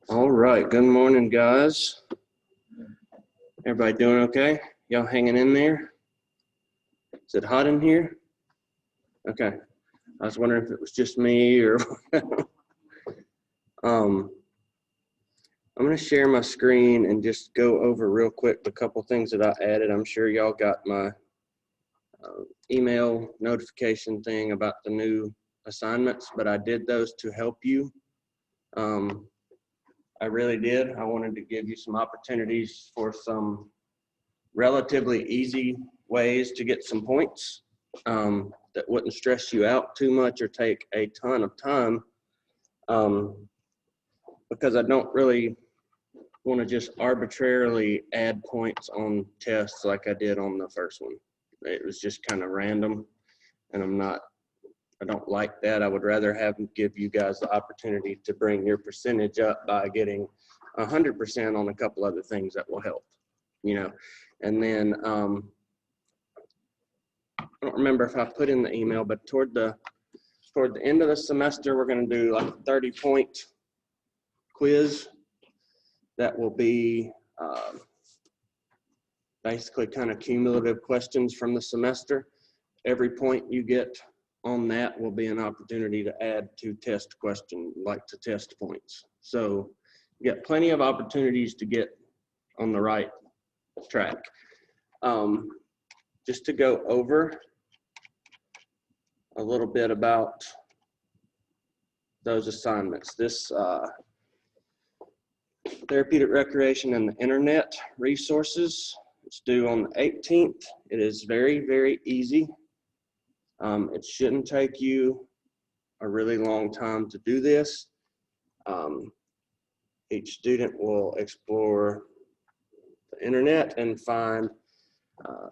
All right, good morning, guys. Everybody doing okay? Y'all hanging in there? Is it hot in here? Okay. I was wondering if it was just me or I'm going to share my screen and just go over real quick a couple things that I added. I'm sure y'all got my email notification thing about the new assignments, but I did those to help you. I really did. I wanted to give you some opportunities for some relatively easy ways to get some points that wouldn't stress you out too much or take a ton of time, because I don't really want to just arbitrarily add points on tests like I did on the first one. It was just kind of random, and I don't like that. I would rather give you guys the opportunity to bring your percentage up by getting 100% on a couple other things that will help, you know. And then I don't remember if I put in the email, but toward the end of the semester, we're going to do like a 30-point quiz that will be basically kind of cumulative questions from the semester. Every point you get on that will be an opportunity to add to test points. So you get plenty of opportunities to get on the right track. Just to go over a little bit about those assignments. This therapeutic recreation and the internet resources, it's due on the 18th. It is very, very easy. It shouldn't take you a really long time to do this. Each student will explore the internet and find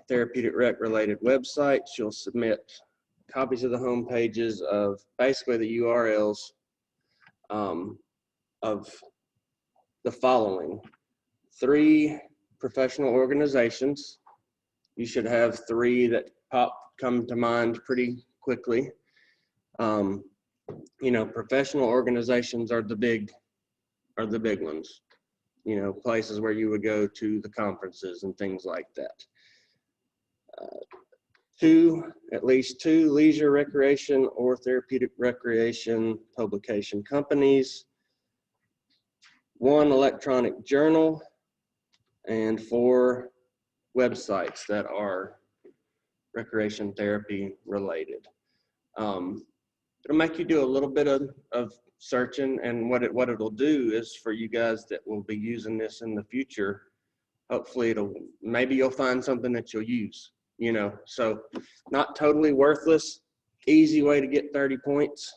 therapeutic rec related websites. You'll submit copies of the home pages of basically the URLs of the following: 3 professional organizations. You should have 3 that come to mind pretty quickly. You know, professional organizations are the big ones. You know, places where you would go to the conferences and things like that. At least two leisure recreation or therapeutic recreation publication companies, 1 electronic journal, and 4 websites that are recreation therapy related. It'll make you do a little bit of searching, and what it'll do is, for you guys that will be using this in the future, hopefully maybe you'll find something that you'll use, you know. So not totally worthless, easy way to get 30 points.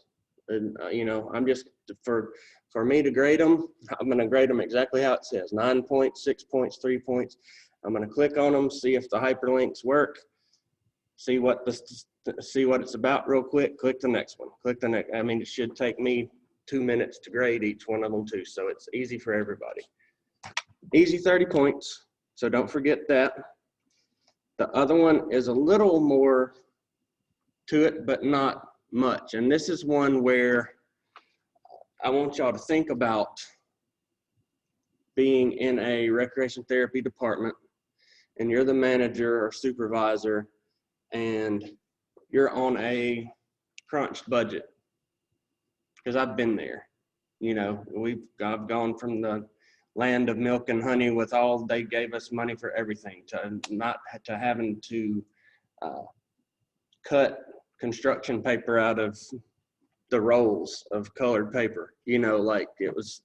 And you know, I'm just, for me to grade them, I'm going to grade them exactly how it says: 9 points, 6 points, 3 points. I'm going to click on them, see if the hyperlinks work, see what it's about real quick, click the next one, click the next. I mean, it should take me 2 minutes to grade each one of them too, so it's easy for everybody. Easy 30 points, so don't forget that. The other one is a little more to it, but not much. And this is one where I want y'all to think about being in a recreation therapy department, and you're the manager or supervisor, and you're on a crunched budget. Because I've been there, you know. I've gone from the land of milk and honey with all they gave us money for everything to having to cut construction paper out of the rolls of colored paper, you know, like it was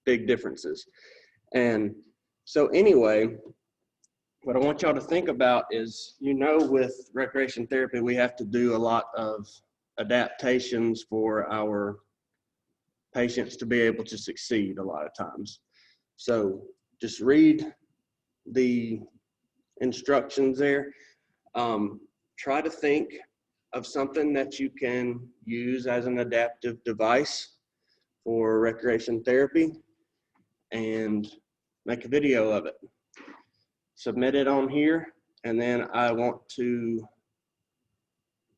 big differences. And so anyway, what I want y'all to think about is, you know, with recreation therapy, we have to do a lot of adaptations for our patients to be able to succeed a lot of times. So just read the instructions there. Try to think of something that you can use as an adaptive device for recreation therapy and make a video of it. Submit it on here, and then I want to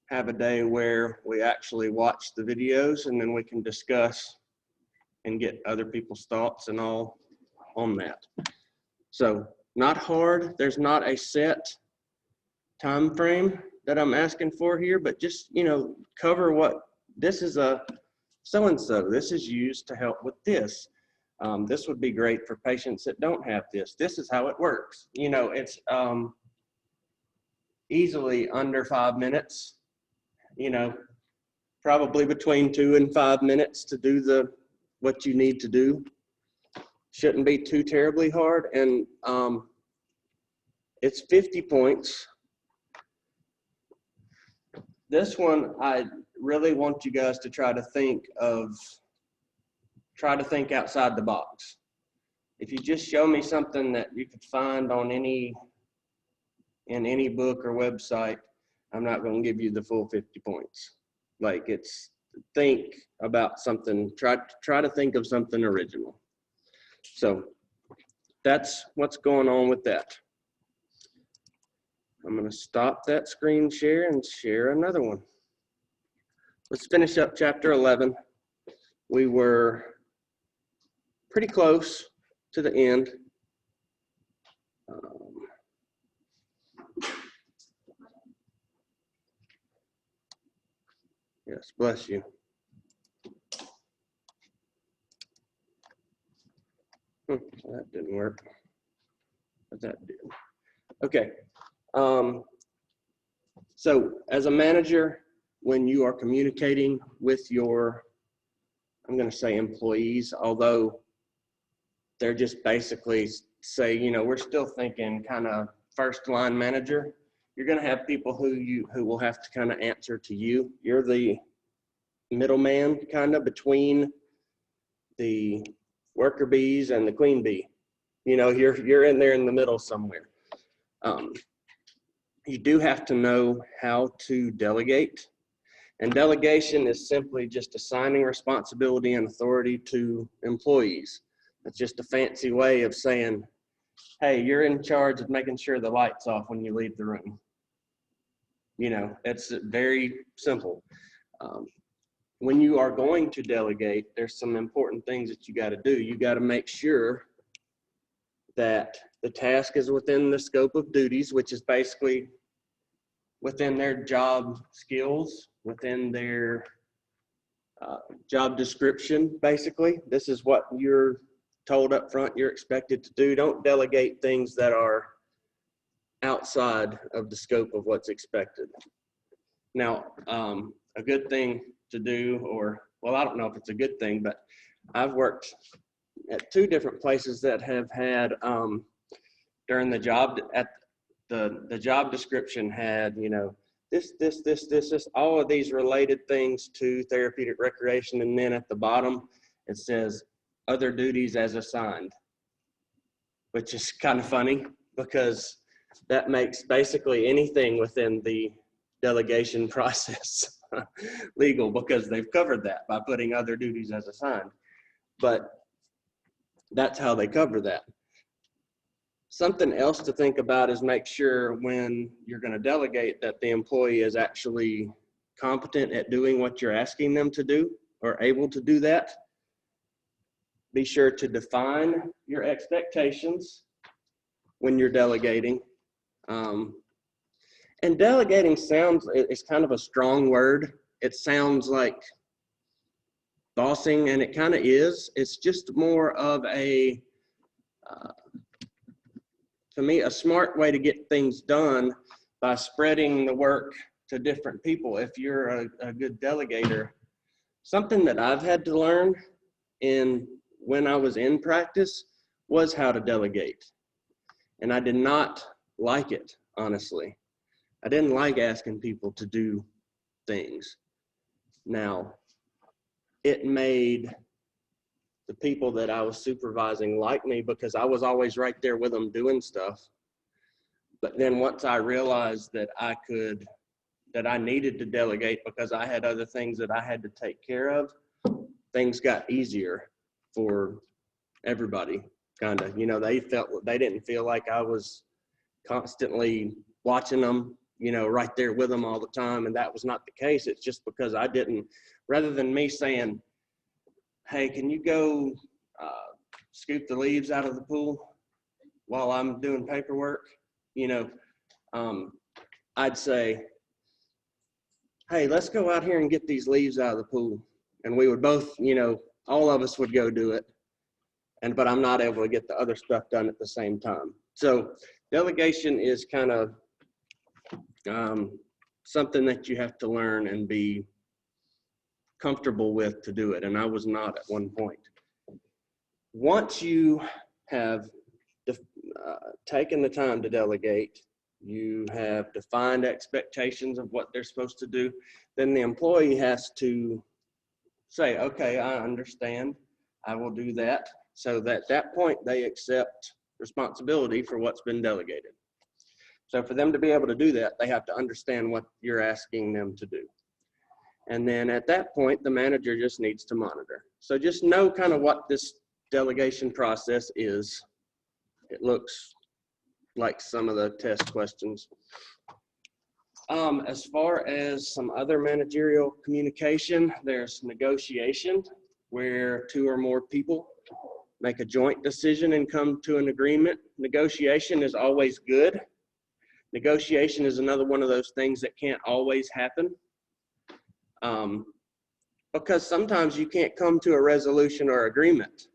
have a day where we actually watch the videos, and then we can discuss and get other people's thoughts and all on that. So not hard. There's not a set time frame that I'm asking for here, but just, you know, cover what this is a so-and-so. This is used to help with this. This would be great for patients that don't have this. This is how it works. You know, it's easily under 5 minutes, you know, probably between 2 and 5 minutes to do what you need to do. Shouldn't be too terribly hard. And it's 50 points. This one, I really want you guys to try to think outside the box. If you just show me something that you could find on in any book or website, I'm not going to give you the full 50 points. Like, it's think about something, try to think of something original. So that's what's going on with that. I'm going to stop that screen share and share another one. Let's finish up chapter 11. We were pretty close to the end. Yes, bless you. That didn't work, but that did. Okay. So as a manager, when you are communicating with your, I'm going to say employees, although they're just basically say, you know, we're still thinking kind of first line manager. You're going to have people who will have to kind of answer to you. You're the middleman kind of between the worker bees and the queen bee. You know, you're in there in the middle somewhere. You do have to know how to delegate. And delegation is simply just assigning responsibility and authority to employees. It's just a fancy way of saying, hey, you're in charge of making sure the light's off when you leave the room. You know, it's very simple. When you are going to delegate, there's some important things that you got to do. You got to make sure that the task is within the scope of duties, which is basically within their job skills, within their job description, basically. This is what you're told up front you're expected to do. Don't delegate things that are outside of the scope of what's expected. Now, a good thing to do, or, well, I don't know if it's a good thing, but I've worked at 2 different places that have had, during the job, at the job description had, you know, this, all of these related things to therapeutic recreation. And then at the bottom, it says other duties as assigned, which is kind of funny because that makes basically anything within the delegation process legal, because they've covered that by putting other duties as assigned. But that's how they cover that. Something else to think about is make sure when you're going to delegate that the employee is actually competent at doing what you're asking them to do or able to do that. Be sure to define your expectations when you're delegating. And delegating it's kind of a strong word. It sounds like bossing, and it kind of is. It's just more of a, to me, a smart way to get things done by spreading the work to different people. If you're a good delegator, something that I've had to learn when I was in practice was how to delegate. And I did not like it, honestly. I didn't like asking people to do things. Now, it made the people that I was supervising like me because I was always right there with them doing stuff. But then once I realized that I needed to delegate because I had other things that I had to take care of, things got easier for everybody, kind of. You know, they didn't feel like I was constantly watching them, you know, right there with them all the time. And that was not the case. It's just because I didn't, rather than me saying, hey, can you go scoop the leaves out of the pool while I'm doing paperwork? You know, I'd say, hey, let's go out here and get these leaves out of the pool. And we would both, you know, all of us would go do it. But I'm not able to get the other stuff done at the same time. So delegation is kind of something that you have to learn and be comfortable with to do it. And I was not at one point. Once you have taken the time to delegate, you have defined expectations of what they're supposed to do, then the employee has to say, okay, I understand, I will do that. So that at that point, they accept responsibility for what's been delegated. So for them to be able to do that, they have to understand what you're asking them to do. And then at that point, the manager just needs to monitor. So just know kind of what this delegation process is. It looks like some of the test questions. As far as some other managerial communication, there's negotiation, where 2 or more people make a joint decision and come to an agreement. Negotiation is always good. Negotiation is another one of those things that can't always happen, because sometimes you can't come to a resolution or agreement,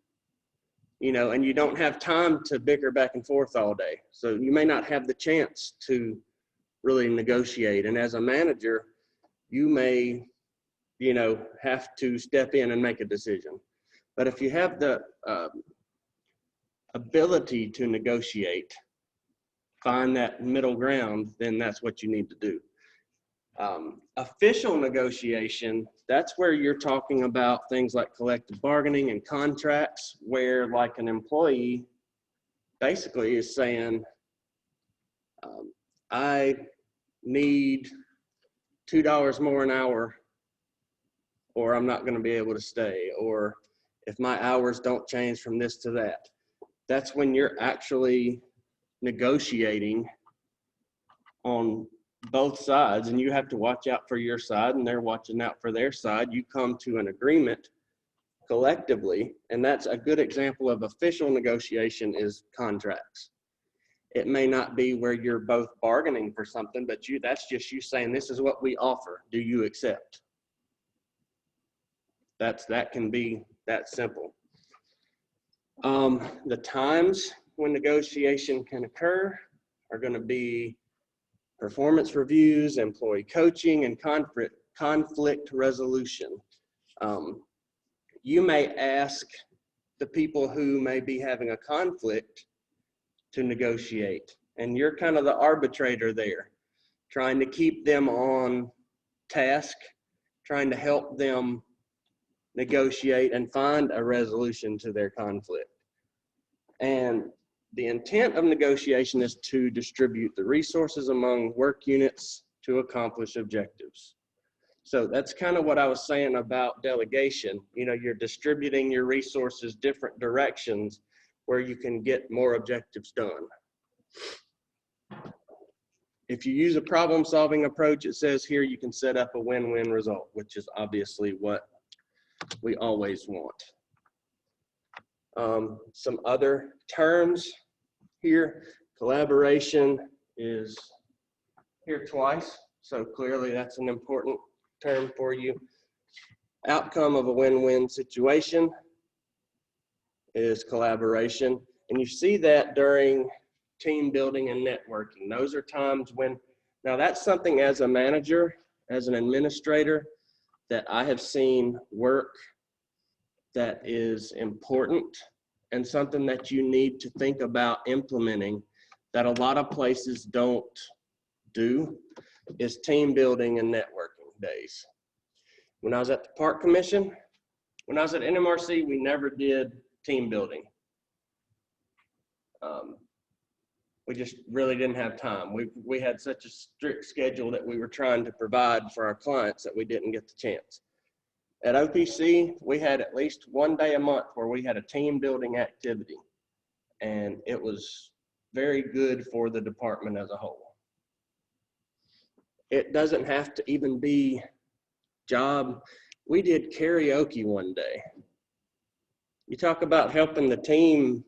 you know, and you don't have time to bicker back and forth all day. So you may not have the chance to really negotiate. And as a manager, you may, you know, have to step in and make a decision. But if you have the ability to negotiate, find that middle ground, then that's what you need to do. Official negotiation, that's where you're talking about things like collective bargaining and contracts, where like an employee basically is saying, I need $2 more an hour, or I'm not going to be able to stay, or if my hours don't change from this to that. That's when you're actually negotiating on both sides, and you have to watch out for your side and they're watching out for their side. You come to an agreement collectively, and that's a good example of official negotiation is contracts. It may not be where you're both bargaining for something, but that's just you saying, this is what we offer. Do you accept? That can be that simple. The times when negotiation can occur are going to be performance reviews, employee coaching, and conflict resolution. You may ask the people who may be having a conflict to negotiate, and you're kind of the arbitrator there, trying to keep them on task, trying to help them negotiate and find a resolution to their conflict. And the intent of negotiation is to distribute the resources among work units to accomplish objectives. So that's kind of what I was saying about delegation. You know, you're distributing your resources different directions where you can get more objectives done. If you use a problem-solving approach, it says here you can set up a win-win result, which is obviously what we always want. Some other terms here, collaboration is here twice, so clearly that's an important term for you. Outcome of a win-win situation is collaboration, and you see that during team building and networking. Those are times when, now that's something as a manager, as an administrator, that I have seen work that is important and something that you need to think about implementing that a lot of places don't do is team building and networking days. When I was at the Park Commission, when I was at NMRC, we never did team building. We just really didn't have time. We had such a strict schedule that we were trying to provide for our clients that we didn't get the chance. At OPC, we had at least one day a month where we had a team building activity, and it was very good for the department as a whole. It doesn't have to even be job. We did karaoke one day. You talk about helping the team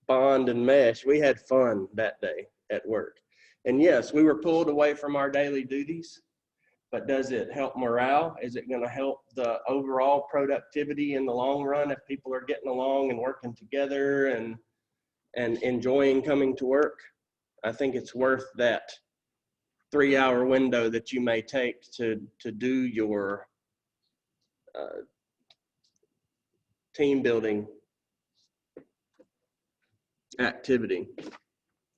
bond and mesh. We had fun that day at work. And yes, we were pulled away from our daily duties, but does it help morale? Is it going to help the overall productivity in the long run if people are getting along and working together and enjoying coming to work? I think it's worth that 3-hour window that you may take to do your team building activity.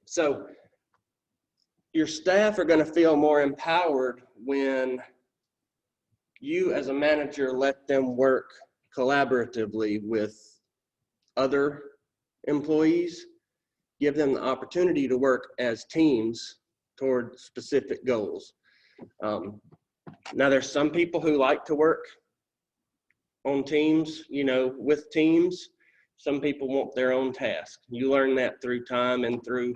So your staff are going to feel more empowered when you as a manager let them work collaboratively with other employees, give them the opportunity to work as teams toward specific goals. Now there's some people who like to work on teams, you know, with teams. Some people want their own task. You learn that through time and through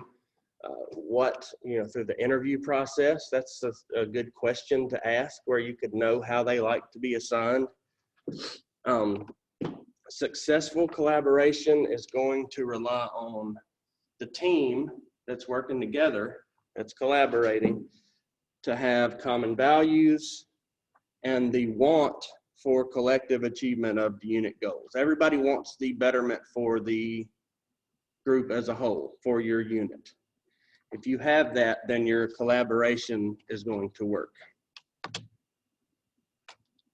through the interview process. That's a good question to ask, where you could know how they like to be assigned. Successful collaboration is going to rely on the team that's working together, that's collaborating, to have common values and the want for collective achievement of the unit goals. Everybody wants the betterment for the group as a whole, for your unit. If you have that, then your collaboration is going to work.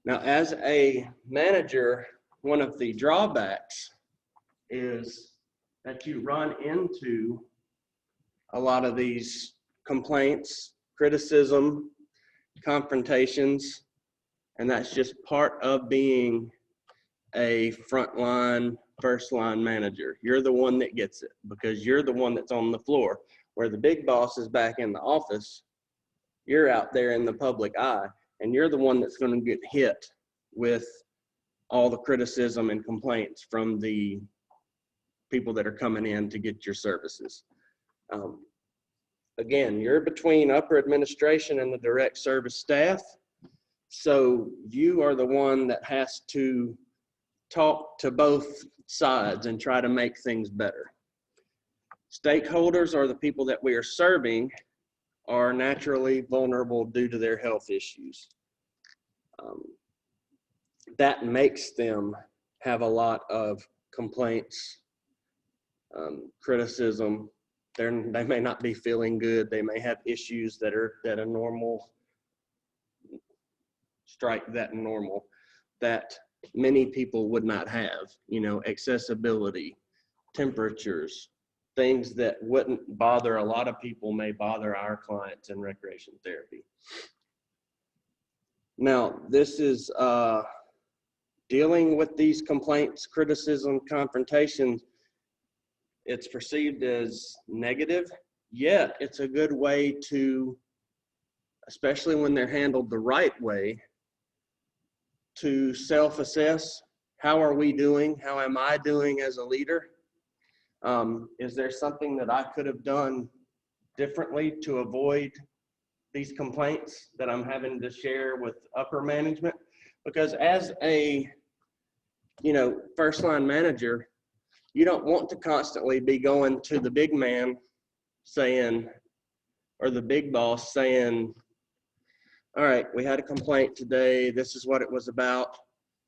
Now, as a manager, one of the drawbacks is that you run into a lot of these complaints, criticism, confrontations, and that's just part of being a frontline, first line manager. You're the one that gets it because you're the one that's on the floor. Where the big boss is back in the office, you're out there in the public eye, and you're the one that's going to get hit with all the criticism and complaints from the people that are coming in to get your services. Again, you're between upper administration and the direct service staff, so you are the one that has to talk to both sides and try to make things better. Stakeholders, or the people that we are serving, are naturally vulnerable due to their health issues. That makes them have a lot of complaints, criticism. They may not be feeling good. They may have issues that a normal, strike that normal, that many people would not have. You know, accessibility, temperatures, things that wouldn't bother a lot of people may bother our clients in recreation therapy. Now, this is dealing with these complaints, criticism, confrontations. It's perceived as negative, yet it's a good way to, especially when they're handled the right way, to self-assess. How are we doing? How am I doing as a leader? Is there something that I could have done differently to avoid these complaints that I'm having to share with upper management? Because as a, first line manager, you don't want to constantly be going to the big man saying, or the big boss saying, all right, we had a complaint today. This is what it was about.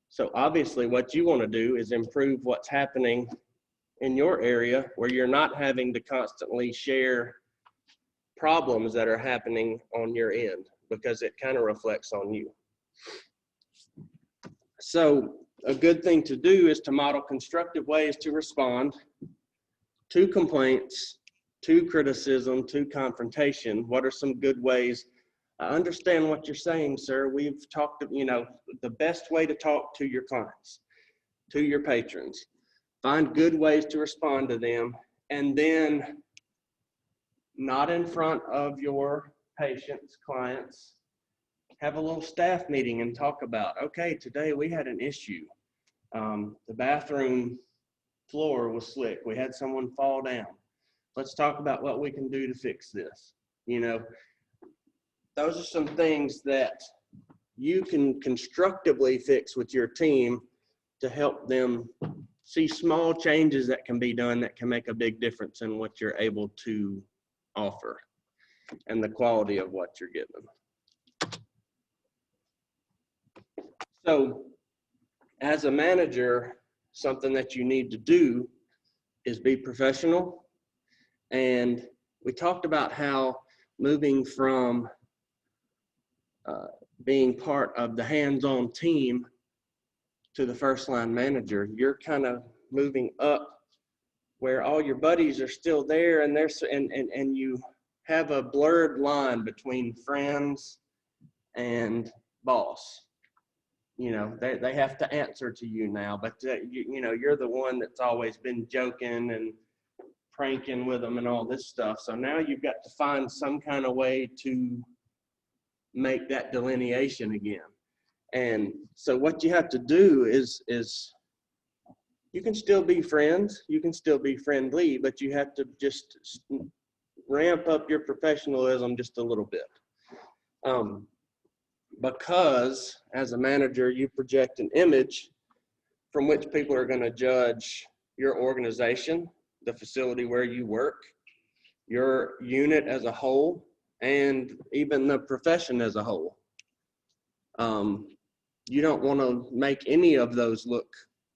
So obviously what you want to do is improve what's happening in your area, where you're not having to constantly share problems that are happening on your end, because it kind of reflects on you. So a good thing to do is to model constructive ways to respond to complaints, to criticism, to confrontation. What are some good ways? I understand what you're saying, sir. We've talked, the best way to talk to your clients, to your patrons. Find good ways to respond to them, and then not in front of your patients, clients, have a little staff meeting and talk about, okay, today we had an issue. The bathroom floor was slick. We had someone fall down. Let's talk about what we can do to fix this. Those are some things that you can constructively fix with your team to help them see small changes that can be done that can make a big difference in what you're able to offer and the quality of what you're given. So as a manager, something that you need to do is be professional. And we talked about how moving from being part of the hands-on team to the first line manager, you're kind of moving up where all your buddies are still there, and and you have a blurred line between friends and boss. You know, they have to answer to you now, but you know, you're the one that's always been joking and pranking with them and all this stuff. So now you've got to find some kind of way to make that delineation again. And so what you have to do is you can still be friends, you can still be friendly, but you have to just ramp up your professionalism just a little bit. Because as a manager, you project an image from which people are going to judge your organization, the facility where you work, your unit as a whole, and even the profession as a whole. You don't want to make any of those look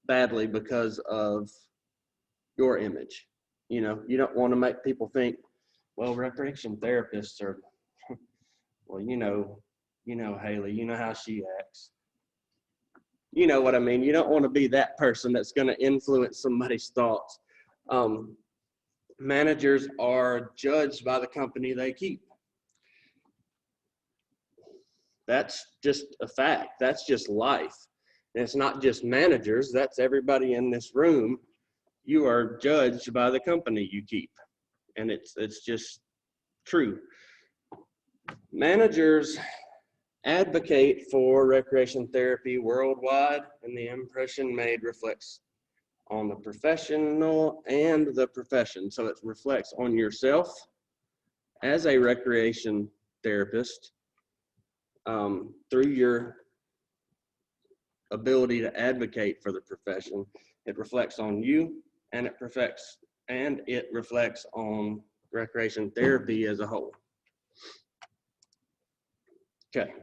badly because of your image. You know, you don't want to make people think, well, recreation therapists are, well, you know, Haley, you know how she acts. You know what I mean? You don't want to be that person that's going to influence somebody's thoughts. Managers are judged by the company they keep. That's just a fact. That's just life. And it's not just managers. That's everybody in this room. You are judged by the company you keep. And it's just true. Managers advocate for recreation therapy worldwide, and the impression made reflects on the professional and the profession. So it reflects on yourself as a recreation therapist, through your ability to advocate for the profession. It reflects on you, and it reflects on recreation therapy as a whole. Okay.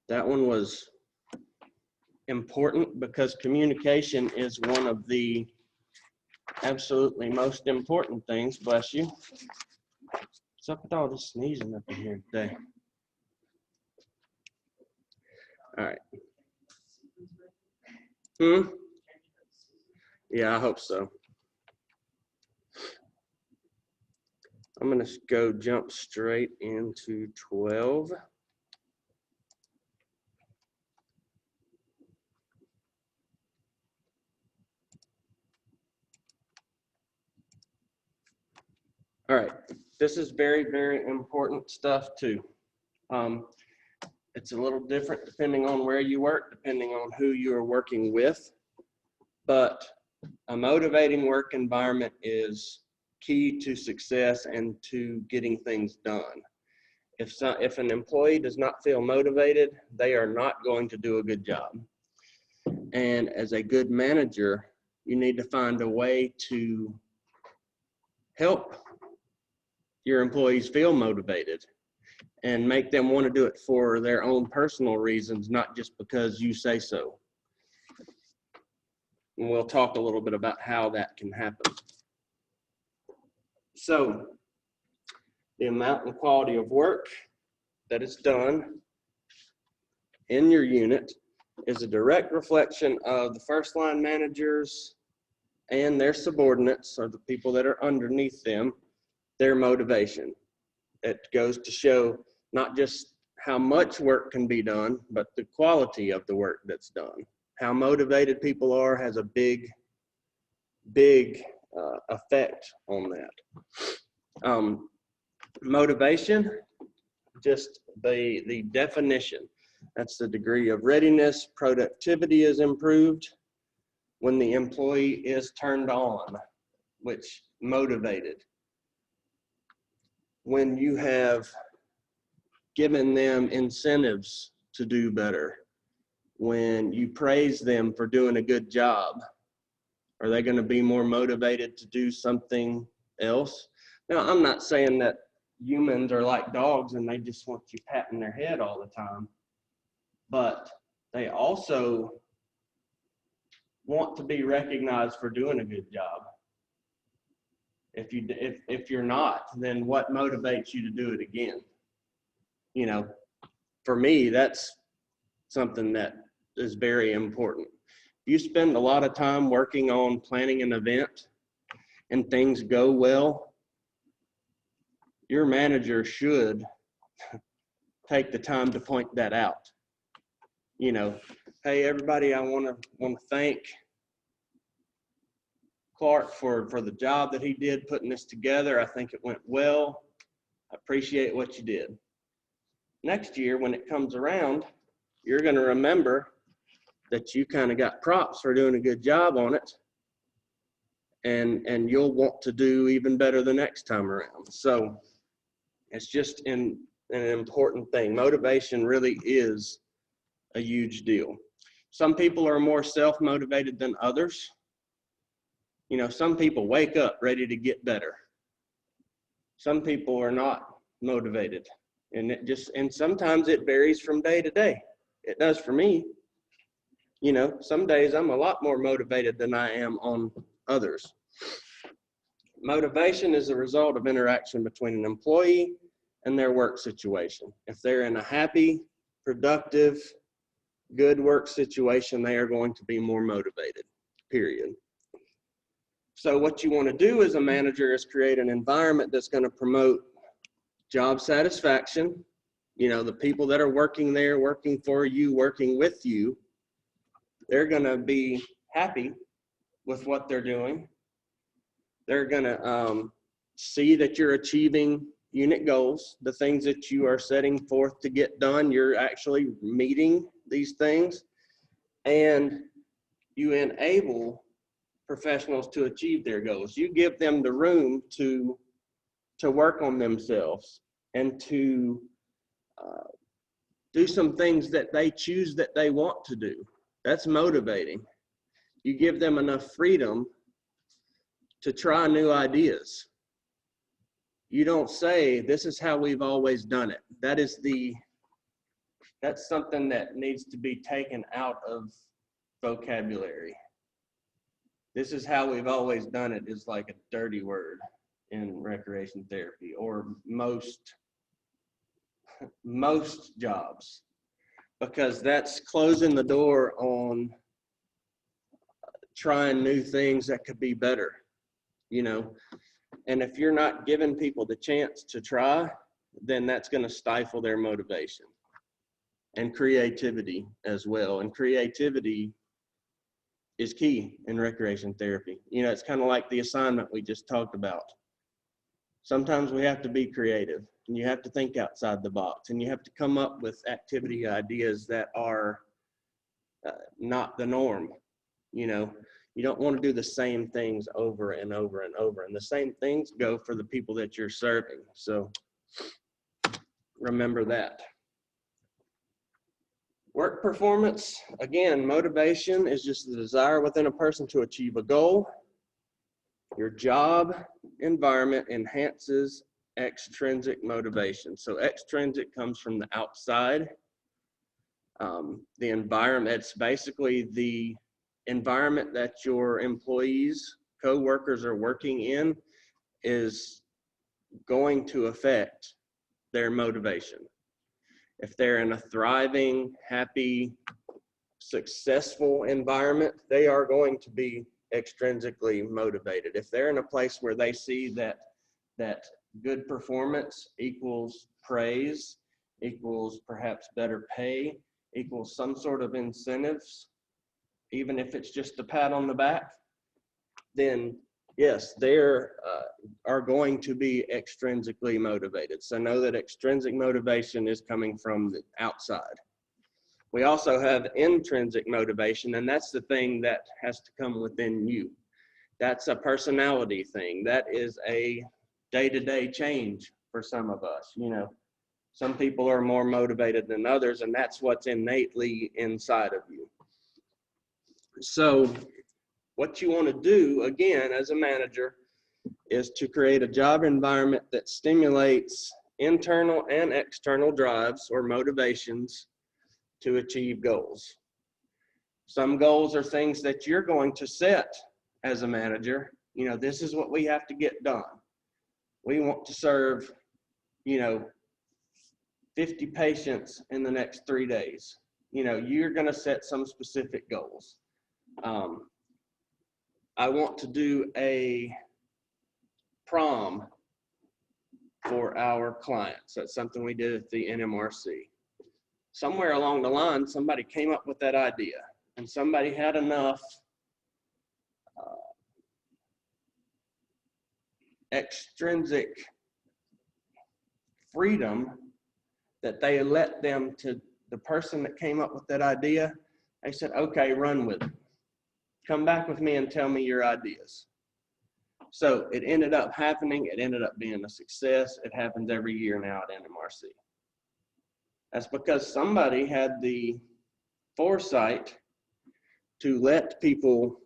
That one was important because communication is one of the absolutely most important things. Bless you. What's up with all this sneezing up in here today? All right. Yeah, I hope so. I'm going to jump straight into 12. All right, this is very, very important stuff too. It's a little different depending on where you work, depending on who you are working with, but a motivating work environment is key to success and to getting things done. If an employee does not feel motivated, they are not going to do a good job. And as a good manager, you need to find a way to help your employees feel motivated and make them want to do it for their own personal reasons, not just because you say so. And we'll talk a little bit about how that can happen. So, the amount and quality of work that is done in your unit is a direct reflection of the first line managers and their subordinates, or the people that are underneath them, their motivation. It goes to show not just how much work can be done, but the quality of the work that's done. How motivated people are has a big effect on that. Motivation, just the definition. That's the degree of readiness. Productivity is improved when the employee is turned on, which motivated. When you have given them incentives to do better, when you praise them for doing a good job, Are they going to be more motivated to do something else? Now, I'm not saying that humans are like dogs and they just want you patting their head all the time, but they also want to be recognized for doing a good job. If you're not, then what motivates you to do it again? You know, for me, that's something that is very important. You spend a lot of time working on planning an event and things go well, your manager should take the time to point that out. You know, hey, everybody, I want to thank Clark for the job that he did putting this together. I think it went well. I appreciate what you did. Next year, when it comes around, you're going to remember that you kind of got props for doing a good job on it. And you'll want to do even better the next time around. So it's just an important thing. Motivation really is a huge deal. Some people are more self-motivated than others. You know, some people wake up ready to get better. Some people are not motivated. And sometimes it varies from day to day. It does for me. You know, some days I'm a lot more motivated than I am on others. Motivation is a result of interaction between an employee and their work situation. If they're in a happy, productive, good work situation, they are going to be more motivated, period. So what you want to do as a manager is create an environment that's going to promote job satisfaction. You know, the people that are working there, working for you, working with you, they're going to be happy with what they're doing. They're going to see that you're achieving unit goals, the things that you are setting forth to get done. You're actually meeting these things, and you enable professionals to achieve their goals. You give them the room to work on themselves and to do some things that they choose that they want to do. That's motivating. You give them enough freedom to try new ideas. You don't say, this is how we've always done it. That's something that needs to be taken out of vocabulary. This is how we've always done it is like a dirty word in recreation therapy, or most jobs, because that's closing the door on trying new things that could be better, you know. And if you're not giving people the chance to try, then that's going to stifle their motivation and creativity as well. And creativity is key in recreation therapy. You know, it's kind of like the assignment we just talked about. Sometimes we have to be creative, and you have to think outside the box, and you have to come up with activity ideas that are not the norm. You know, you don't want to do the same things over and over and over, and the same things go for the people that you're serving. So remember that. Work performance, again, motivation is just the desire within a person to achieve a goal. Your job environment enhances extrinsic motivation. So extrinsic comes from the outside. The environment, it's basically the environment that your employees, co-workers are working in is going to affect their motivation. If they're in a thriving, happy, successful environment, they are going to be extrinsically motivated. If they're in a place where they see that good performance equals praise, equals perhaps better pay, equals some sort of incentives, even if it's just a pat on the back, then yes, they are going to be extrinsically motivated. So know that extrinsic motivation is coming from the outside. We also have intrinsic motivation, and that's the thing that has to come within you. That's a personality thing. That is a day-to-day change for some of us. You know, some people are more motivated than others, and that's what's innately inside of you. So what you want to do, again, as a manager, is to create a job environment that stimulates internal and external drives or motivations to achieve goals. Some goals are things that you're going to set as a manager. You know, this is what we have to get done. We want to serve, you know, 50 patients in the next 3 days. You know, you're going to set some specific goals. I want to do a prom for our clients. That's something we did at the NMRC. Somewhere along the line, somebody came up with that idea, and somebody had enough extrinsic freedom that they let them to the person that came up with that idea. They said, okay, run with it. Come back with me and tell me your ideas. So it ended up happening. It ended up being a success. It happens every year now at NMRC. That's because somebody had the foresight to let people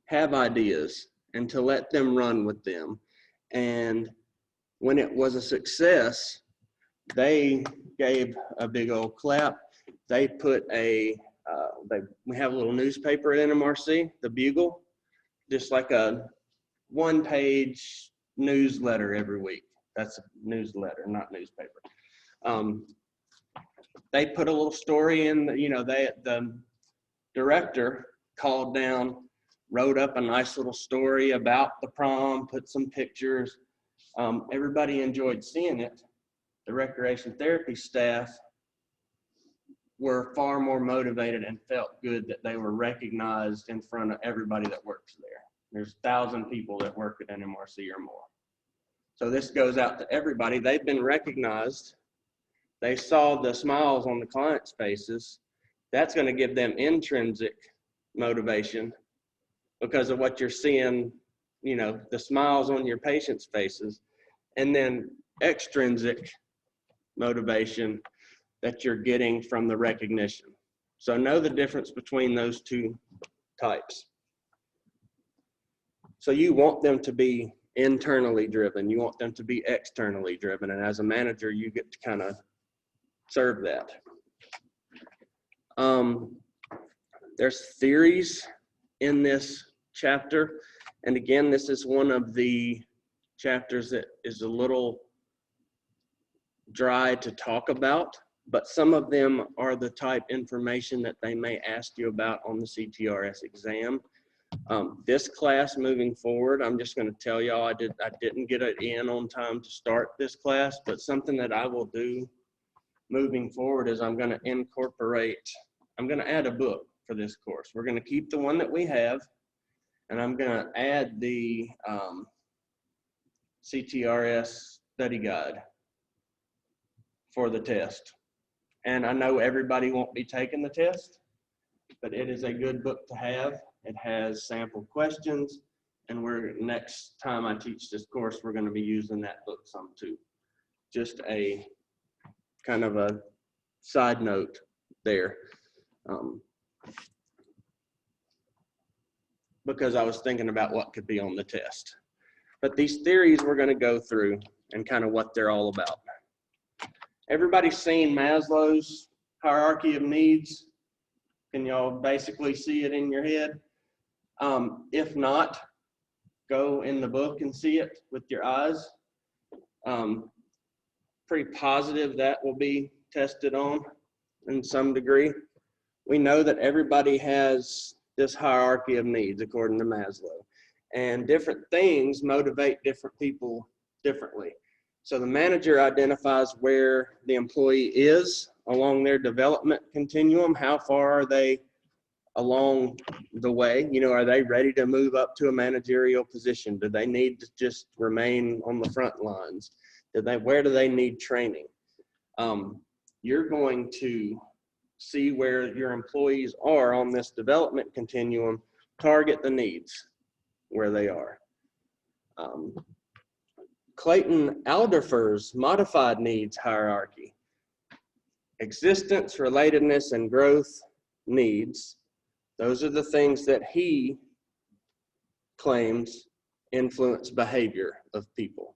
have ideas and to let them run with them. And when it was a success, they gave a big old clap. They put we have a little newspaper at NMRC, the Bugle, just like a one-page newsletter every week. That's a newsletter, not newspaper. They put a little story in, you know, the director called down, wrote up a nice little story about the prom, put some pictures. Everybody enjoyed seeing it. The recreation therapy staff were far more motivated and felt good that they were recognized in front of everybody that works there. There's 1,000 people that work at NMRC or more. So this goes out to everybody. They've been recognized. They saw the smiles on the clients' faces. That's going to give them intrinsic motivation because of what you're seeing, you know, the smiles on your patients' faces, and then extrinsic motivation that you're getting from the recognition. So know the difference between those two types. So you want them to be internally driven. You want them to be externally driven. And as a manager, you get to kind of serve that. There's theories in this chapter. And again, this is one of the chapters that is a little dry to talk about, but some of them are the type information that they may ask you about on the CTRS exam. This class moving forward, I'm just going to tell y'all I didn't get it in on time to start this class, but something that I will do moving forward is I'm going to add a book for this course. We're going to keep the one that we have, and I'm going to add the CTRS study guide for the test. And I know everybody won't be taking the test, but it is a good book to have. It has sample questions, and next time I teach this course, we're going to be using that book some too. Just a kind of a side note there. Because I was thinking about what could be on the test. But these theories we're going to go through and kind of what they're all about. Everybody's seen Maslow's hierarchy of needs. Can y'all basically see it in your head? If not, go in the book and see it with your eyes. Pretty positive that will be tested on in some degree. We know that everybody has this hierarchy of needs according to Maslow, and different things motivate different people differently. So the manager identifies where the employee is along their development continuum. How far are they along the way? You know, are they ready to move up to a managerial position? Do they need to just remain on the front lines? Where do they need training? You're going to see where your employees are on this development continuum, target the needs where they are. Clayton Alderfer's modified needs hierarchy: existence, relatedness, and growth needs. Those are the things that he claims influence behavior of people.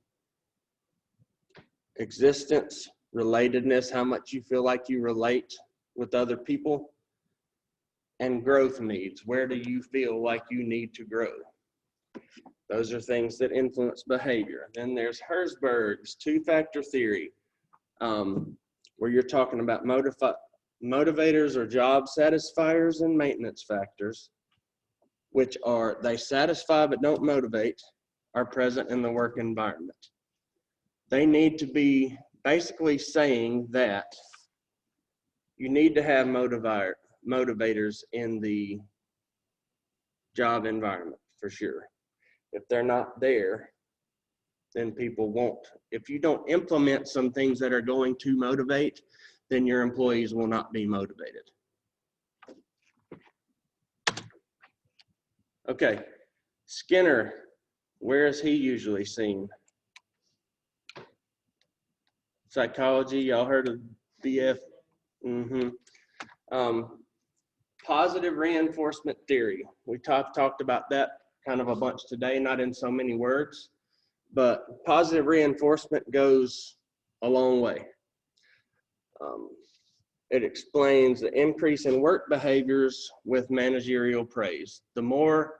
Existence, relatedness, how much you feel like you relate with other people, and growth needs. Where do you feel like you need to grow? Those are things that influence behavior. Then there's Herzberg's two-factor theory, where you're talking about motivators or job satisfiers and maintenance factors, which are they satisfy but don't motivate, are present in the work environment. They need to be basically saying that you need to have motivators in the job environment for sure. If they're not there, then people won't. If you don't implement some things that are going to motivate, then your employees will not be motivated. Okay, Skinner, where is he usually seen? Psychology, y'all heard of BF? Positive reinforcement theory. We talked about that kind of a bunch today, not in so many words, but positive reinforcement goes a long way. It explains the increase in work behaviors with managerial praise. The more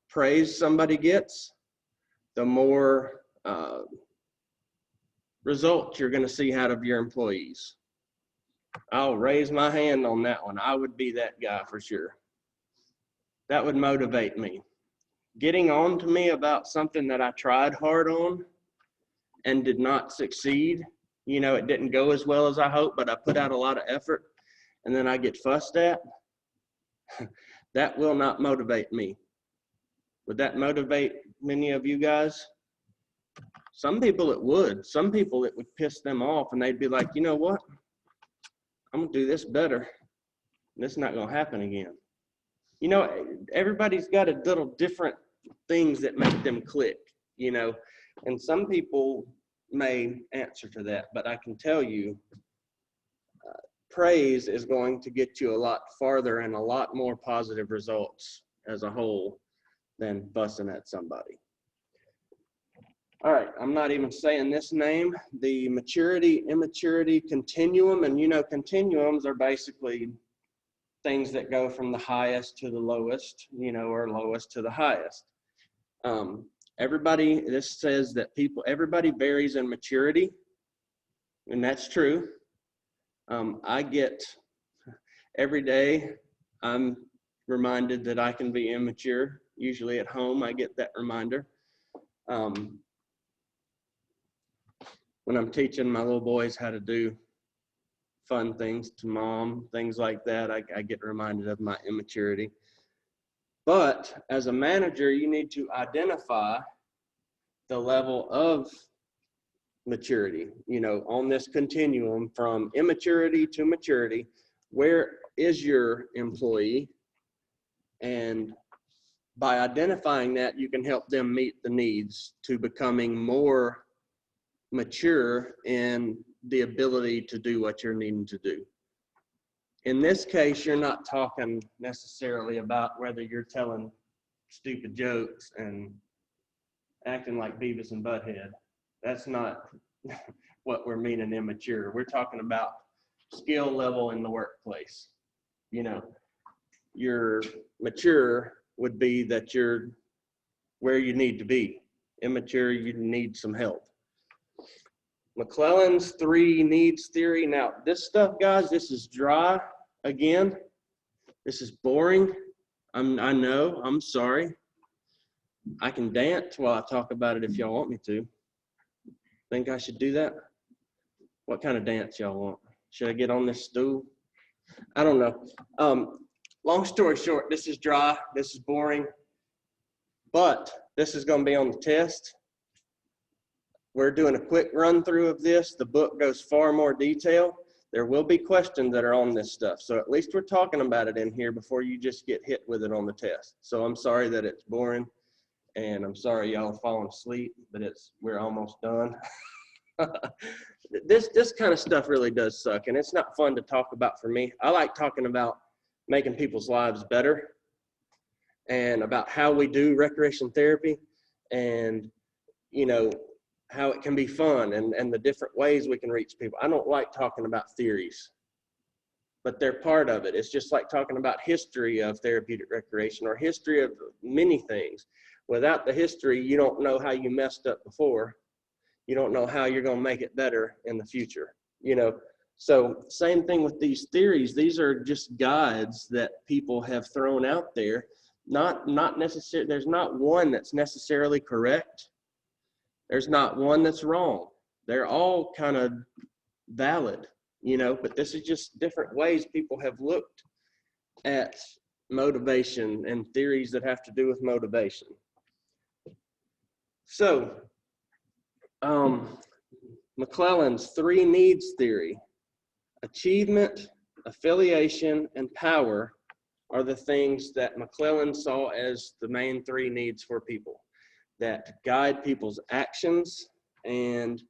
praise somebody gets, the more results you're going to see out of your employees. I'll raise my hand on that one. I would be that guy for sure. That would motivate me. Getting on to me about something that I tried hard on and did not succeed. You know, it didn't go as well as I hoped, but I put out a lot of effort and then I get fussed at. That will not motivate me. Would that motivate many of you guys? Some people it would. Some people it would piss them off and they'd be like, you know what? I'm gonna do this better. This is not gonna happen again. You know, everybody's got a little different things that make them click, you know, and some people may answer to that, but I can tell you, praise is going to get you a lot farther and a lot more positive results as a whole than fussing at somebody. All right, I'm not even saying this name, the maturity, immaturity continuum, and you know, continuums are basically things that go from the highest to the lowest, you know, or lowest to the highest. This says that everybody varies in maturity, and that's true. I get, every day, I'm reminded that I can be immature. Usually at home, I get that reminder. When I'm teaching my little boys how to do fun things to mom, things like that, I get reminded of my immaturity. But as a manager, you need to identify the level of maturity, you know, on this continuum from immaturity to maturity. Where is your employee? And by identifying that, you can help them meet the needs to becoming more mature in the ability to do what you're needing to do. In this case, you're not talking necessarily about whether you're telling stupid jokes and acting like Beavis and Butthead. That's not what we're meaning immature. We're talking about skill level in the workplace. You know, you're mature would be that you're where you need to be. Immature, you need some help. McClellan's 3 needs theory. Now, this stuff, guys, this is dry. Again, this is boring. I know, I'm sorry. I can dance while I talk about it if y'all want me to. Think I should do that? What kind of dance y'all want? Should I get on this stool? I don't know. Long story short, this is dry, this is boring, but this is gonna be on the test. We're doing a quick run through of this. The book goes far more detail. There will be questions that are on this stuff. So at least we're talking about it in here before you just get hit with it on the test. So I'm sorry that it's boring and I'm sorry y'all are falling asleep, but we're almost done. This kind of stuff really does suck and it's not fun to talk about for me. I like talking about making people's lives better, and about how we do recreation therapy, and you know, how it can be fun, and the different ways we can reach people. I don't like talking about theories, but they're part of it. It's just like talking about history of therapeutic recreation or history of many things. Without the history, you don't know how you messed up before. You don't know how you're going to make it better in the future, you know. So same thing with these theories. These are just guides that people have thrown out there. Not necessarily, there's not one that's necessarily correct. There's not one that's wrong. They're all kind of valid, you know, but this is just different ways people have looked at motivation and theories that have to do with motivation. So, McClellan's 3 needs theory, achievement, affiliation, and power, are the things that McClellan saw as the main 3 needs for people that guide people's actions. And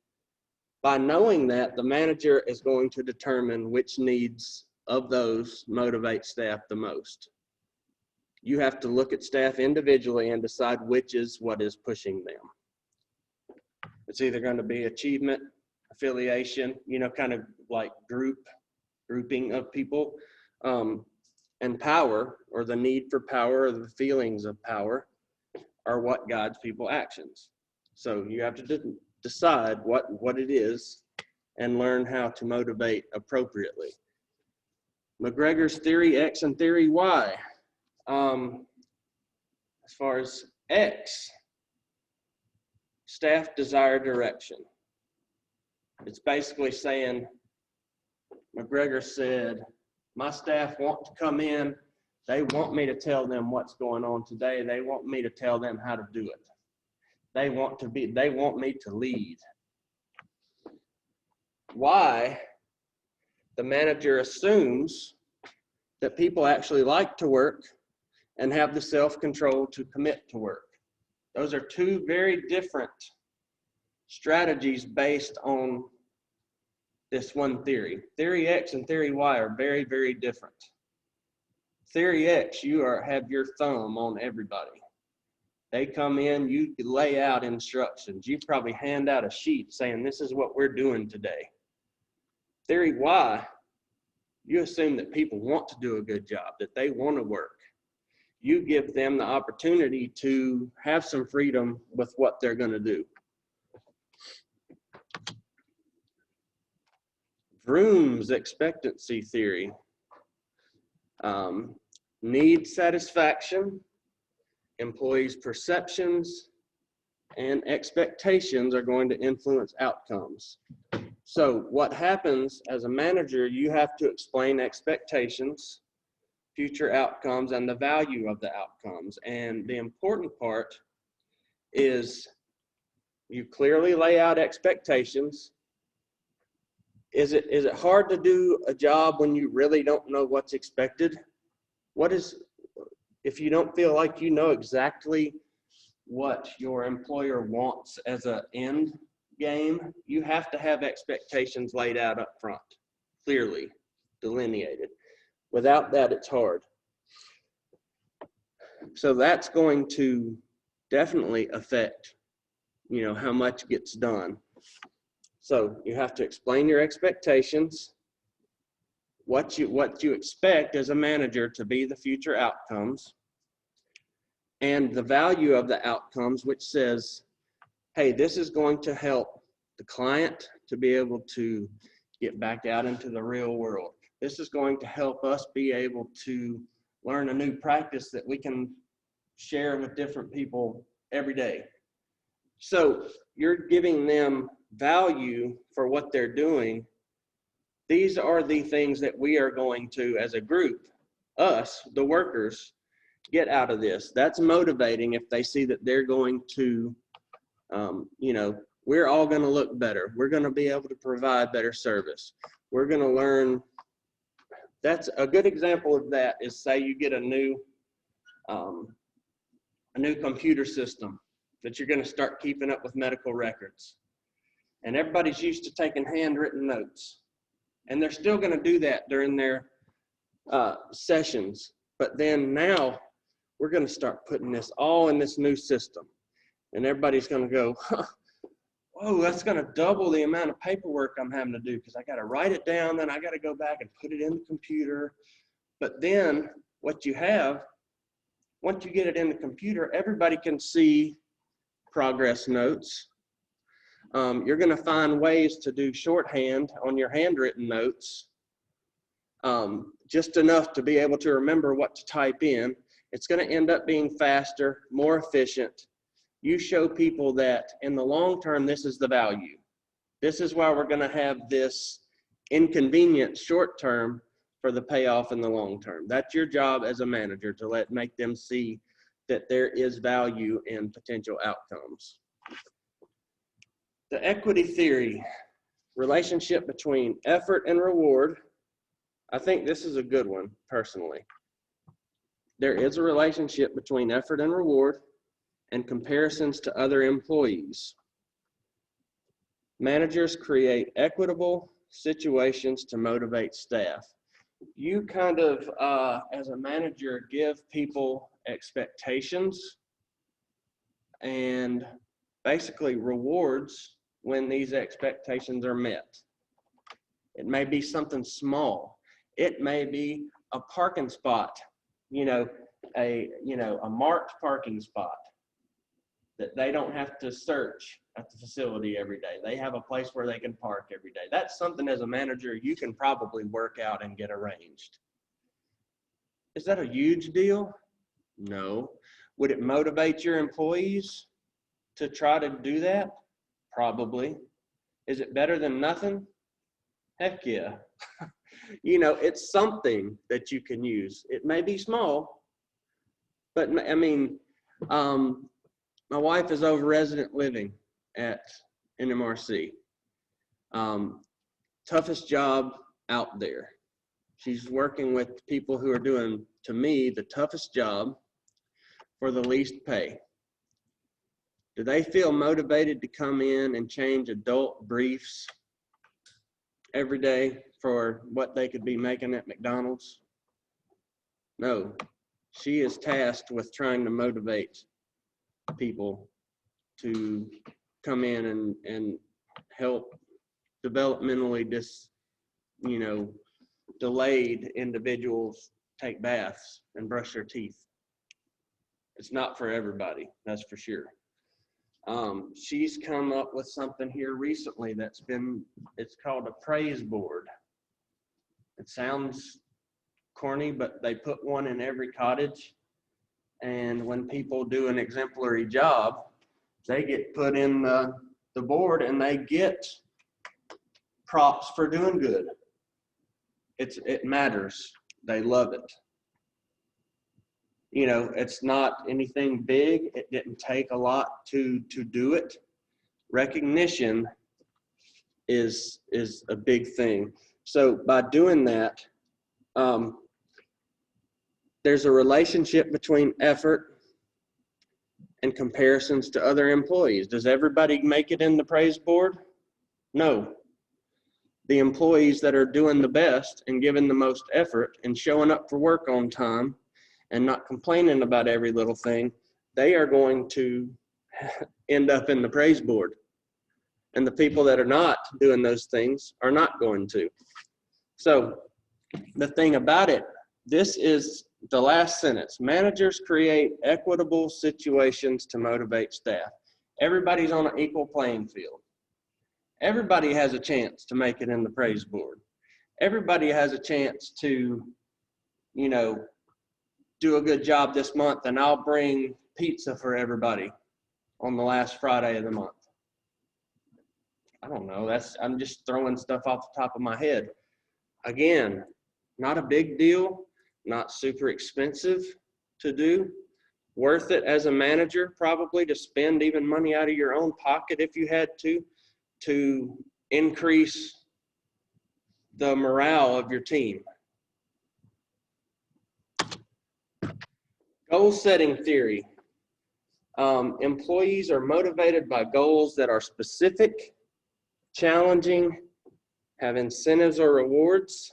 by knowing that, the manager is going to determine which needs of those motivate staff the most. You have to look at staff individually and decide which is what is pushing them. It's either going to be achievement, affiliation, you know, kind of like grouping of people, and power, or the need for power, or the feelings of power, are what guides people's actions. So you have to decide what it is and learn how to motivate appropriately. McGregor's theory X and theory Y. As far as X, staff desire direction. It's basically saying, McGregor said, my staff want to come in, they want me to tell them what's going on today, they want me to tell them how to do it. They want me to lead. Why? The manager assumes that people actually like to work and have the self-control to commit to work. Those are 2 very different strategies based on this one theory. Theory X and theory Y are very, very different. Theory X, you have your thumb on everybody. They come in, you lay out instructions. You probably hand out a sheet saying, this is what we're doing today. Theory Y, you assume that people want to do a good job, that they want to work. You give them the opportunity to have some freedom with what they're going to do. Vroom's expectancy theory. Need satisfaction, employees' perceptions, and expectations are going to influence outcomes. So what happens as a manager, you have to explain expectations, future outcomes, and the value of the outcomes. And the important part is you clearly lay out expectations. Is it hard to do a job when you really don't know what's expected? If you don't feel like you know exactly what your employer wants as an end game, you have to have expectations laid out up front, clearly delineated. Without that, it's hard. So that's going to definitely affect, you know, how much gets done. So you have to explain your expectations, what you expect as a manager to be the future outcomes, and the value of the outcomes, which says, hey, this is going to help the client to be able to get back out into the real world. This is going to help us be able to learn a new practice that we can share with different people every day. So you're giving them value for what they're doing. These are the things that we are going to, as a group, us, the workers, get out of this. That's motivating if they see that they're going to, you know, we're all going to look better. We're going to be able to provide better service. We're going to learn. That's a good example of that is, say you get a new computer system that you're going to start keeping up with medical records. And everybody's used to taking handwritten notes. And they're still going to do that during their sessions. But then now we're going to start putting this all in this new system. And everybody's going to go, huh, whoa, that's going to double the amount of paperwork I'm having to do because I got to write it down, then I got to go back and put it in the computer. But then what you have, once you get it in the computer, everybody can see progress notes. You're going to find ways to do shorthand on your handwritten notes, just enough to be able to remember what to type in. It's going to end up being faster, more efficient. You show people that in the long term, this is the value. This is why we're going to have this inconvenient short term for the payoff in the long term. That's your job as a manager, to make them see that there is value in potential outcomes. The equity theory, relationship between effort and reward. I think this is a good one, personally. There is a relationship between effort and reward and comparisons to other employees. Managers create equitable situations to motivate staff. You kind of, as a manager, give people expectations and basically rewards when these expectations are met. It may be something small. It may be a parking spot, a marked parking spot that they don't have to search at the facility every day. They have a place where they can park every day. That's something as a manager you can probably work out and get arranged. Is that a huge deal? No. Would it motivate your employees to try to do that? Probably. Is it better than nothing? Heck yeah. It's something that you can use. It may be small, but I mean, my wife is over resident living at NMRC. Toughest job out there. She's working with people who are doing, to me, the toughest job for the least pay. Do they feel motivated to come in and change adult briefs every day for what they could be making at McDonald's? No. She is tasked with trying to motivate people to come in and help developmentally delayed individuals take baths and brush their teeth. It's not for everybody, that's for sure. She's come up with something here recently it's called a praise board. It sounds corny, but they put one in every cottage. And when people do an exemplary job, they get put in the board and they get props for doing good. It matters. They love it. It's not anything big. It didn't take a lot to do it. Recognition is a big thing. So by doing that, there's a relationship between effort and comparisons to other employees. Does everybody make it in the praise board? No. The employees that are doing the best and giving the most effort and showing up for work on time and not complaining about every little thing, they are going to end up in the praise board. And the people that are not doing those things are not going to. So the thing about it, this is the last sentence. Managers create equitable situations to motivate staff. Everybody's on an equal playing field. Everybody has a chance to make it in the praise board. Everybody has a chance to, do a good job this month, and I'll bring pizza for everybody on the last Friday of the month. I don't know. I'm just throwing stuff off the top of my head. Again, not a big deal, not super expensive to do. Worth it as a manager, probably, to spend even money out of your own pocket if you had to increase the morale of your team. Goal setting theory. Employees are motivated by goals that are specific, challenging, have incentives or rewards.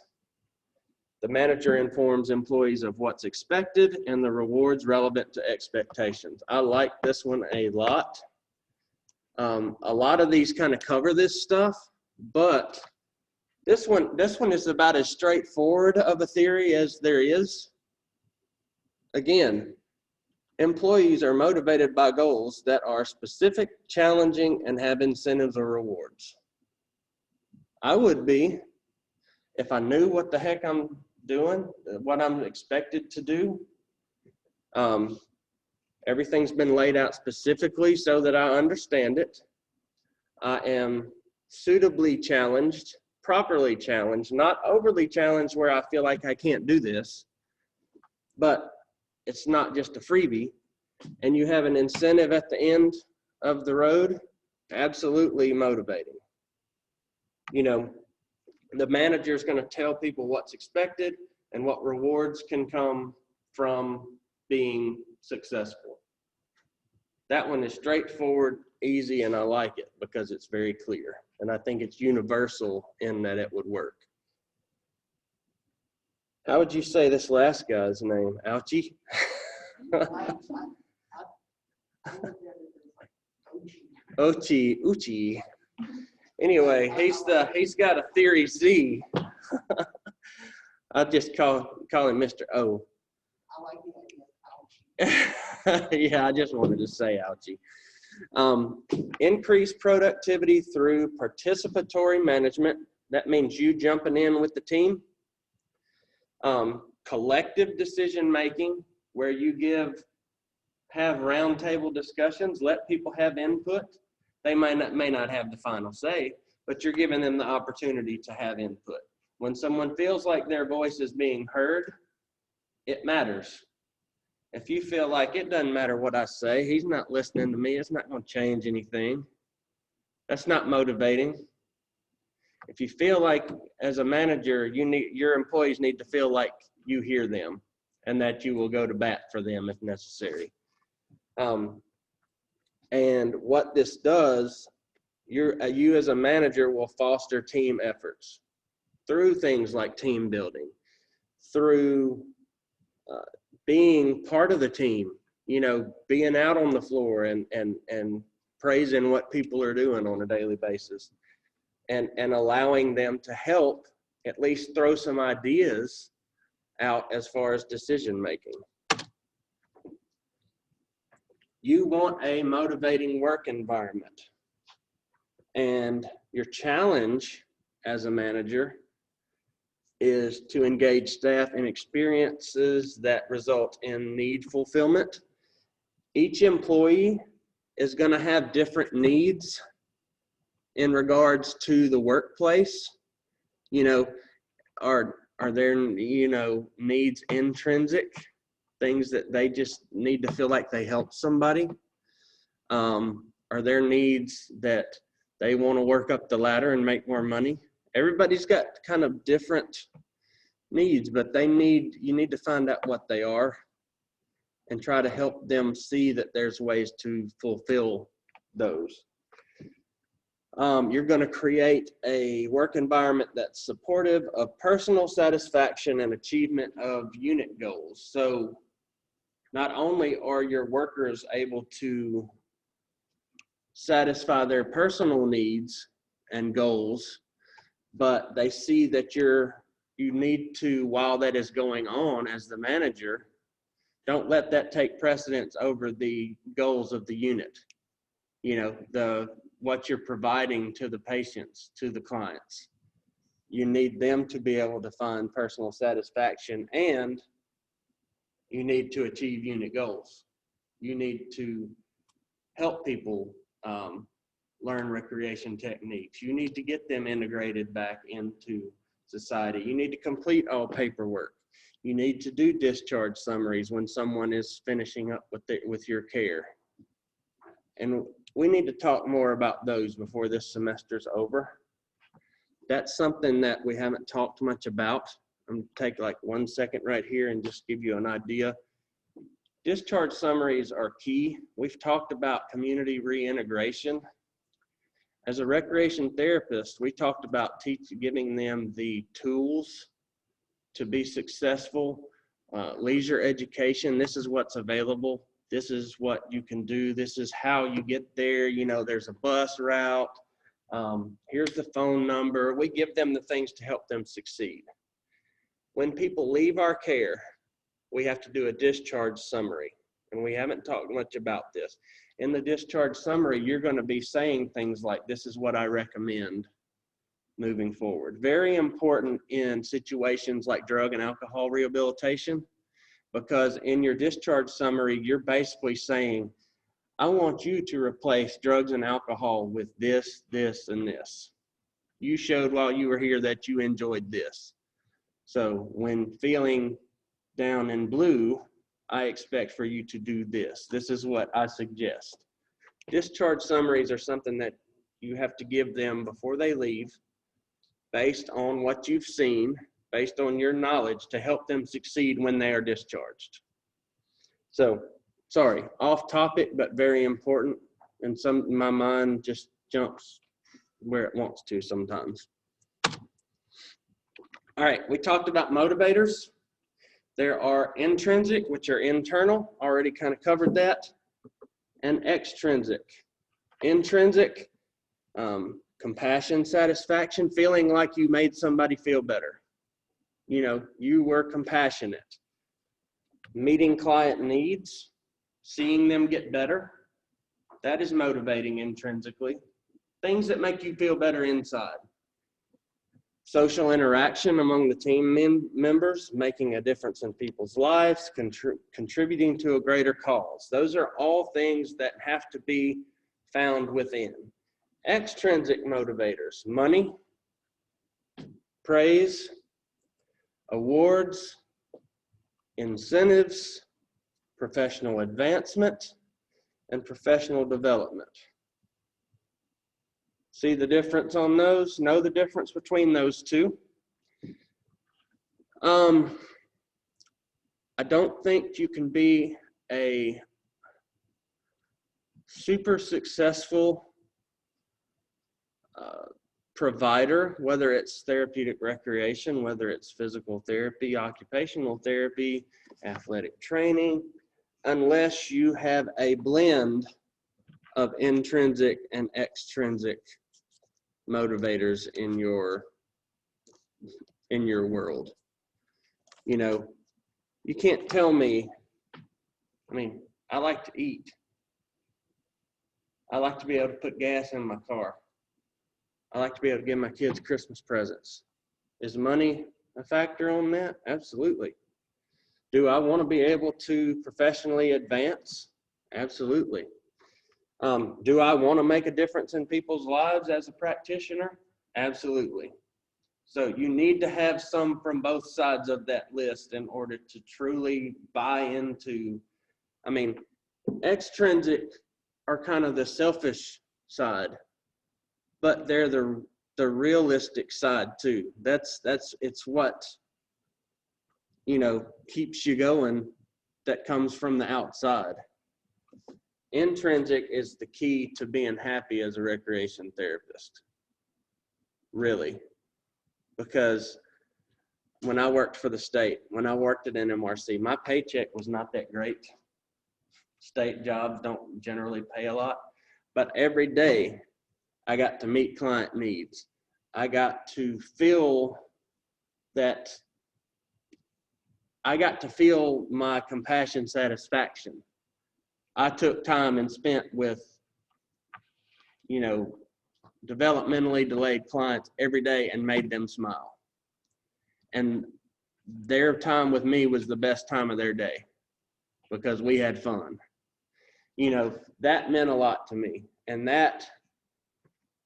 The manager informs employees of what's expected and the rewards relevant to expectations. I like this one a lot. A lot of these kind of cover this stuff, but this one is about as straightforward of a theory as there is. Again, employees are motivated by goals that are specific, challenging, and have incentives or rewards. I would be if I knew what the heck I'm doing, what I'm expected to do. Everything's been laid out specifically so that I understand it. I am suitably challenged, properly challenged, not overly challenged where I feel like I can't do this, but it's not just a freebie. And you have an incentive at the end of the road, absolutely motivating. You know, the manager is going to tell people what's expected and what rewards can come from being successful. That one is straightforward, easy, and I like it because it's very clear. And I think it's universal in that it would work. How would you say this last guy's name? Ouchie? Uchi. Anyway, he's got a theory Z. I just call him Mr. O. I like the idea. Yeah, I just wanted to say ouchie. Increase productivity through participatory management. That means you jumping in with the team. Collective decision making, where you have roundtable discussions, let people have input. They may not have the final say, but you're giving them the opportunity to have input. When someone feels like their voice is being heard, it matters. If you feel like it doesn't matter what I say, he's not listening to me, it's not going to change anything. That's not motivating. If you feel like as a manager, your employees need to feel like you hear them and that you will go to bat for them if necessary. And what this does, you as a manager will foster team efforts through things like team building, through being part of the team, you know, being out on the floor and praising what people are doing on a daily basis, and allowing them to help at least throw some ideas out as far as decision making. You want a motivating work environment, and your challenge as a manager is to engage staff in experiences that result in need fulfillment. Each employee is going to have different needs in regards to the workplace. You know, are there, you know, needs intrinsic, things that they just need to feel like they help somebody? Are there needs that they want to work up the ladder and make more money? Everybody's got kind of different needs, but you need to find out what they are and try to help them see that there's ways to fulfill those. You're going to create a work environment that's supportive of personal satisfaction and achievement of unit goals. So not only are your workers able to satisfy their personal needs and goals, but they see that you need to, while that is going on as the manager, don't let that take precedence over the goals of the unit. You know, what you're providing to the patients, to the clients. You need them to be able to find personal satisfaction, and you need to achieve unit goals. You need to help people learn recreation techniques. You need to get them integrated back into society. You need to complete all paperwork. You need to do discharge summaries when someone is finishing up with your care. And we need to talk more about those before this semester's over. That's something that we haven't talked much about. I'm going to take like 1 second right here and just give you an idea. Discharge summaries are key. We've talked about community reintegration. As a recreation therapist, we talked about giving them the tools to be successful. Leisure education, this is what's available. This is what you can do. This is how you get there. You know, there's a bus route. Here's the phone number. We give them the things to help them succeed. When people leave our care, we have to do a discharge summary. And we haven't talked much about this. In the discharge summary, you're going to be saying things like, this is what I recommend moving forward. Very important in situations like drug and alcohol rehabilitation, because in your discharge summary, you're basically saying, I want you to replace drugs and alcohol with this, this, and this. You showed while you were here that you enjoyed this. So when feeling down in blue, I expect for you to do this. This is what I suggest. Discharge summaries are something that you have to give them before they leave, based on what you've seen, based on your knowledge, to help them succeed when they are discharged. So, sorry, off topic, but very important. And my mind just jumps where it wants to sometimes. All right, we talked about motivators. There are intrinsic, which are internal, already kind of covered that, and extrinsic. Intrinsic, compassion, satisfaction, feeling like you made somebody feel better. You know, you were compassionate. Meeting client needs, seeing them get better, that is motivating intrinsically. Things that make you feel better inside. Social interaction among the team members, making a difference in people's lives, contributing to a greater cause. Those are all things that have to be found within. Extrinsic motivators, money, praise, awards, incentives, professional advancement, and professional development. See the difference on those? Know the difference between those two? I don't think you can be a super successful provider, whether it's therapeutic recreation, whether it's physical therapy, occupational therapy, athletic training, unless you have a blend of intrinsic and extrinsic motivators in your world. You know, you can't tell me, I mean, I like to eat. I like to be able to put gas in my car. I like to be able to give my kids Christmas presents. Is money a factor on that? Absolutely. Do I want to be able to professionally advance? Absolutely. Do I want to make a difference in people's lives as a practitioner? Absolutely. So you need to have some from both sides of that list in order to truly buy into, I mean, extrinsic are kind of the selfish side, but they're the realistic side too. It's what, you know, keeps you going, that comes from the outside. Intrinsic is the key to being happy as a recreation therapist, really, because when I worked for the state, when I worked at NMRC, my paycheck was not that great. State jobs don't generally pay a lot, but every day I got to meet client needs. I got to feel that, I got to feel my compassion satisfaction. I took time and spent with, you know, developmentally delayed clients every day and made them smile. And their time with me was the best time of their day because we had fun. You know, that meant a lot to me. And that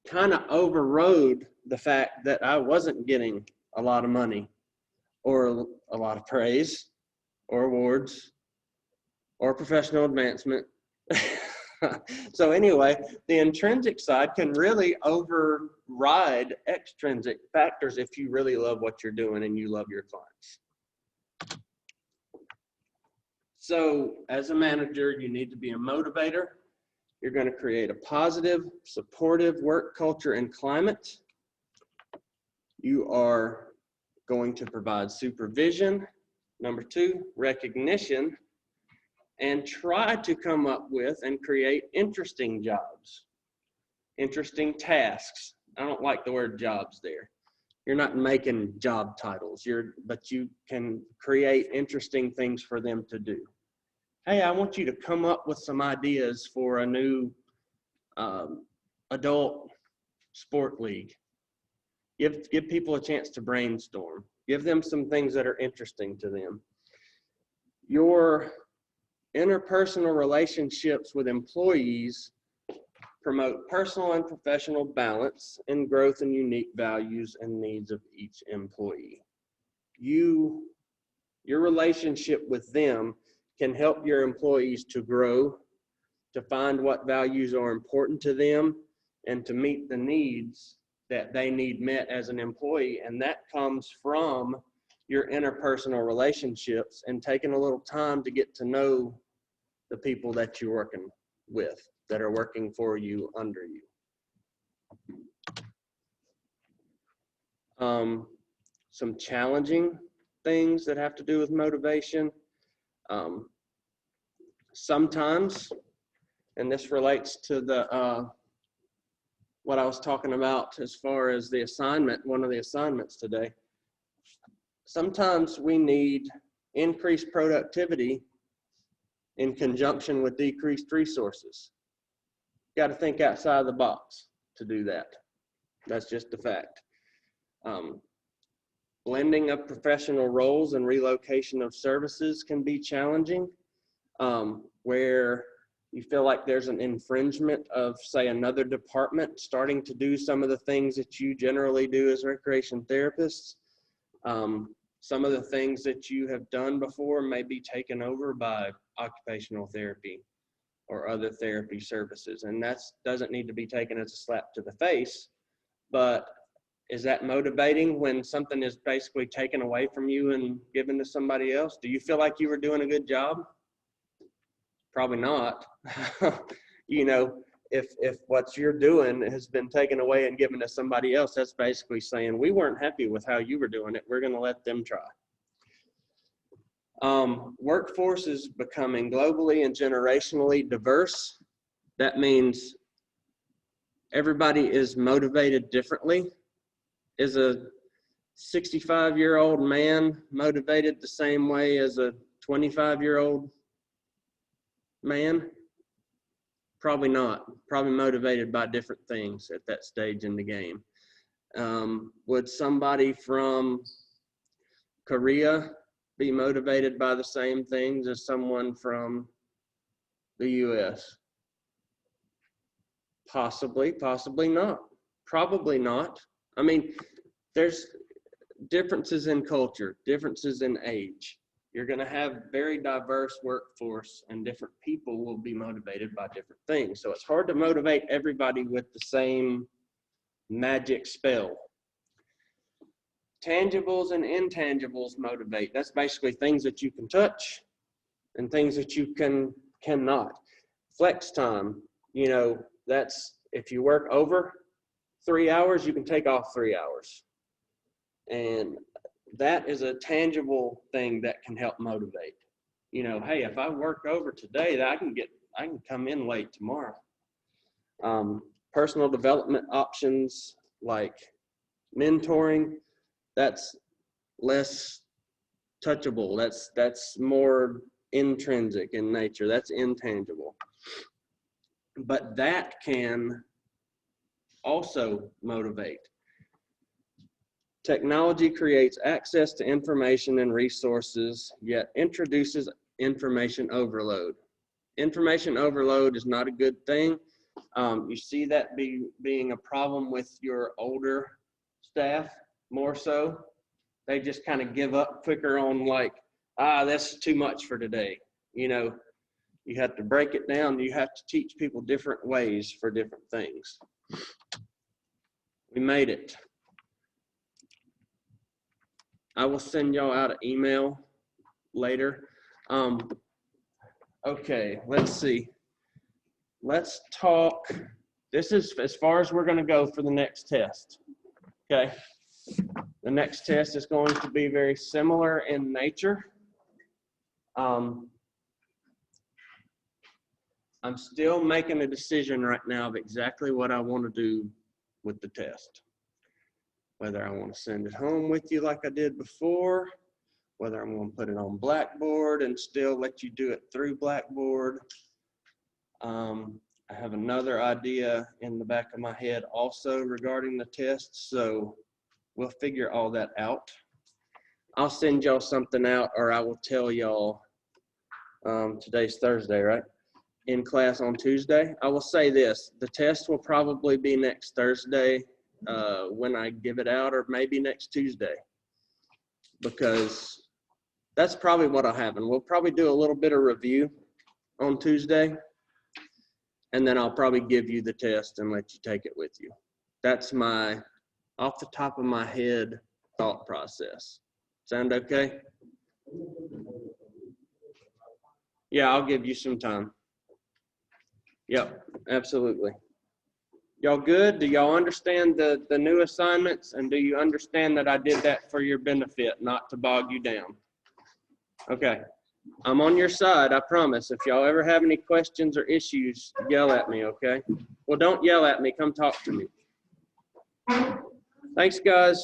kind of overrode the fact that I wasn't getting a lot of money or a lot of praise or awards or professional advancement. So anyway, the intrinsic side can really override extrinsic factors if you really love what you're doing and you love your clients. So as a manager, you need to be a motivator. You're going to create a positive, supportive work culture and climate. You are going to provide supervision. Number 2, recognition, and try to come up with and create interesting jobs, interesting tasks. I don't like the word jobs there. You're not making job titles, but you can create interesting things for them to do. Hey, I want you to come up with some ideas for a new adult sport league. Give people a chance to brainstorm. Give them some things that are interesting to them. Your interpersonal relationships with employees promote personal and professional balance and growth and unique values and needs of each employee. Your relationship with them can help your employees to grow, to find what values are important to them, and to meet the needs that they need met as an employee. And that comes from your interpersonal relationships and taking a little time to get to know the people that you're working with, that are working for you, under you. Some challenging things that have to do with motivation. Sometimes, and this relates to the what I was talking about as far as the assignment, one of the assignments today. Sometimes we need increased productivity in conjunction with decreased resources. You got to think outside the box to do that. That's just a fact. Blending of professional roles and relocation of services can be challenging, where you feel like there's an infringement of, say, another department starting to do some of the things that you generally do as recreation therapists. Some of the things that you have done before may be taken over by occupational therapy or other therapy services, and that doesn't need to be taken as a slap to the face, but is that motivating when something is basically taken away from you and given to somebody else? Do you feel like you were doing a good job? Probably not. You know, if what you're doing has been taken away and given to somebody else, that's basically saying, we weren't happy with how you were doing it. We're going to let them try. Workforce is becoming globally and generationally diverse. That means everybody is motivated differently. Is a 65-year-old man motivated the same way as a 25-year-old man? Probably not. Probably motivated by different things at that stage in the game. Would somebody from Korea be motivated by the same things as someone from the US? Possibly, possibly not. Probably not. I mean, there's differences in culture, differences in age. You're going to have very diverse workforce, and different people will be motivated by different things. So it's hard to motivate everybody with the same magic spell. Tangibles and intangibles motivate. That's basically things that you can touch and things that you cannot. Flex time, you know, that's if you work over 3 hours, you can take off 3 hours. And that is a tangible thing that can help motivate. You know, hey, if I work over today, I can come in late tomorrow. Personal development options like mentoring, that's less touchable. That's more intrinsic in nature. That's intangible. But that can also motivate. Technology creates access to information and resources, yet introduces information overload. Information overload is not a good thing. You see that being a problem with your older staff more so. They just kind of give up quicker on like, that's too much for today. You know, you have to break it down. You have to teach people different ways for different things. We made it. I will send y'all out an email later. Okay, let's see. Let's talk. This is as far as we're going to go for the next test. Okay. The next test is going to be very similar in nature. I'm still making a decision right now of exactly what I want to do with the test. Whether I want to send it home with you like I did before, whether I'm going to put it on Blackboard and still let you do it through Blackboard. I have another idea in the back of my head also regarding the test, so we'll figure all that out. I'll send y'all something out, or I will tell y'all, today's Thursday, right? In class on Tuesday. I will say this, the test will probably be next Thursday when I give it out, or maybe next Tuesday, because that's probably what will happen. We'll probably do a little bit of review on Tuesday, and then I'll probably give you the test and let you take it with you. That's my, off the top of my head, thought process. Sound okay? Yeah, I'll give you some time. Yep, absolutely. Y'all good? Do y'all understand the new assignments? And do you understand that I did that for your benefit, not to bog you down? Okay. I'm on your side, I promise. If y'all ever have any questions or issues, yell at me, okay? Well, don't yell at me. Come talk to me. Thanks, guys.